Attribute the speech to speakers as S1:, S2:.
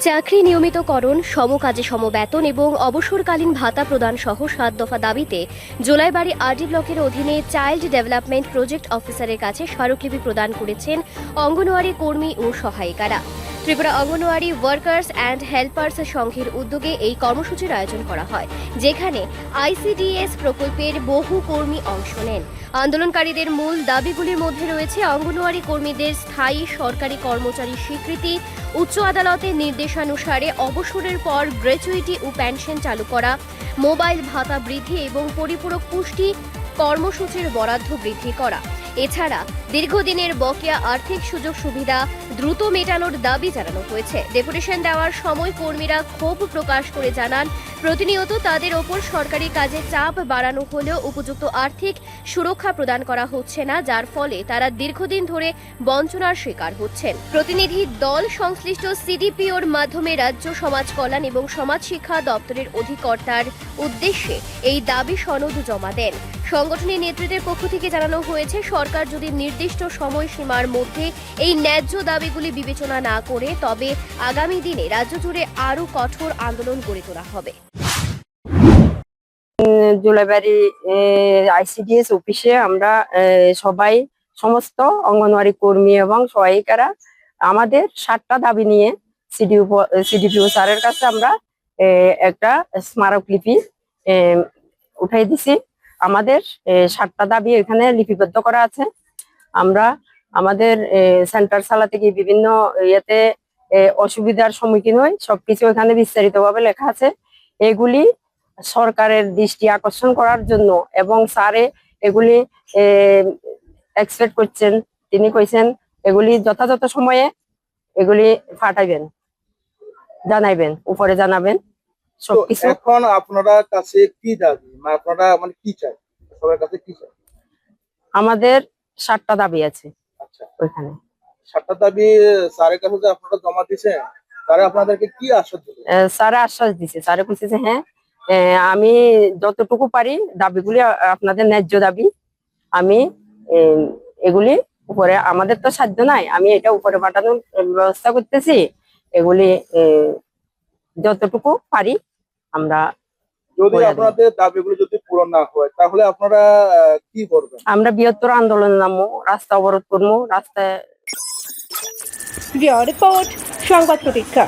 S1: চাকরি নিয়মিতকরণ, সমকাজে সমবেতন এবং অবসরকালীন ভাতা প্রদান সহ 7 দফা দাবিতে জোলাইবাড়ি আরডি ব্লকের অধীনে চাইল্ড ডেভেলপমেন্ট প্রজেক্ট অফিসারের কাছে স্মারকলিপি প্রদান করেছেন অঙ্গনওয়াড়ি কর্মী ও সহায়িকারা। Tripura anganwadi workers and helpers সংঘের উদ্যোগে এই কর্মসূচির আয়োজন করা হয়, যেখানে আইসিডিএস প্রকল্পের বহু কর্মী অংশ নেন। আন্দোলনকারীদের মূল দাবিগুলির মধ্যে রয়েছে অঙ্গনওয়াড়ি কর্মীদের স্থায়ী সরকারি কর্মচারী স্বীকৃতি, উচ্চ আদালতের নির্দেশানুসারে অবসরের পর গ্র্যাচুইটি ও পেনশন চালু করা, মোবাইল ভাতা বৃদ্ধি এবং পরিপূরক পুষ্টি কর্মসূচির বরাদ্দ বৃদ্ধি করা। এছাড়া দীর্ঘদিনের বকেয়া আর্থিক সুযোগ সুবিধা দ্রুত মেটানোর দাবি জানানো হয়েছে। ডেপুটেশন দেওয়ার সময় কর্মীরা ক্ষোভ প্রকাশ করে জানান, প্রতিনিয়ত তাদের ওপর সরকারি কাজে চাপ বাড়ানো হলেও উপযুক্ত আর্থিক সুরক্ষা প্রদান করা হচ্ছে না, যার ফলে তারা দীর্ঘদিন ধরে বঞ্চনার শিকার হচ্ছেন। প্রতিনিধি দল সংশ্লিষ্ট সিডিপিওর মাধ্যমে রাজ্য সমাজ কল্যাণ এবং সমাজ শিক্ষা দপ্তরের অধিকর্তার উদ্দেশ্যে এই দাবি সনদ জমা দেন। সংগঠনের নেতৃত্বের পক্ষ থেকে জানানো হয়েছে, সরকার যদি নির্দিষ্ট সময়সীমার মধ্যে এই ন্যায্য দাবিগুলি বিবেচনা না করে তবে আগামী দিনে রাজ্য জুড়ে আরও কঠোর আন্দোলন গড়ে তোলা হবে।
S2: জোলাইবাড়ি আইসিডিএস অফিসে আমরা সবাই সমস্ত অঙ্গনওয়াড়ি কর্মী এবং সহায়িকারা আমাদের 7টা দাবি নিয়ে সিডিপিও স্যারের কাছে আমরা একটা স্মারকলিপি উঠাই দিছি। আমাদের 7টা দাবি এখানে লিপিবদ্ধ করা আছে। আমরা আমাদের সেন্টার চালাতে গিয়ে বিভিন্ন ইয়েতে অসুবিধার সম্মুখীন হই, সবকিছু এখানে বিস্তারিতভাবে লেখা আছে। এগুলি সরকারের দৃষ্টি আকর্ষণ করার জন্য এবং স্যারে এগুলি এক্সপেক্ট করছেন, তিনি কইছেন এগুলি যথাযথ সময়ে এগুলি পাঠাইবেন, জানাইবেন, উপরে জানাবেন সবকিছু।
S3: এখন আপনারা কাছে কি দাবি, আপনারা মানে কি চাই, সবার কাছে কি চাই?
S2: আমাদের 7টা দাবি আছে।
S3: আচ্ছা,
S2: ওইখানে
S3: 7টা দাবি স্যারের কাছে যে আপনারা জমা দিয়েছেন, স্যারে আপনাদেরকে কি আশ্বাস দিল?
S2: স্যারে আশ্বাস দিছে, স্যারে বলছে যে হ্যাঁ আমি যতটুকু পারি দাবিগুলি আপনাদের ন্যায্য দাবি, আমি এগুলি উপরে, আমাদের তো সাধ্য নাই, আমি এটা উপরে পাঠানোর ব্যবস্থা করতেছি। এগুলি যতটুকু পারি আমরা,
S3: যদি আপনাদের দাবিগুলো যদি পূরণ না হয় তাহলে আপনারা কি করবেন?
S2: আমরা বৃহত্তর আন্দোলনে নামবো, রাস্তা অবরোধ করবো, রাস্তায়।
S4: রিপোর্ট সংবাদ প্রতীক্ষা।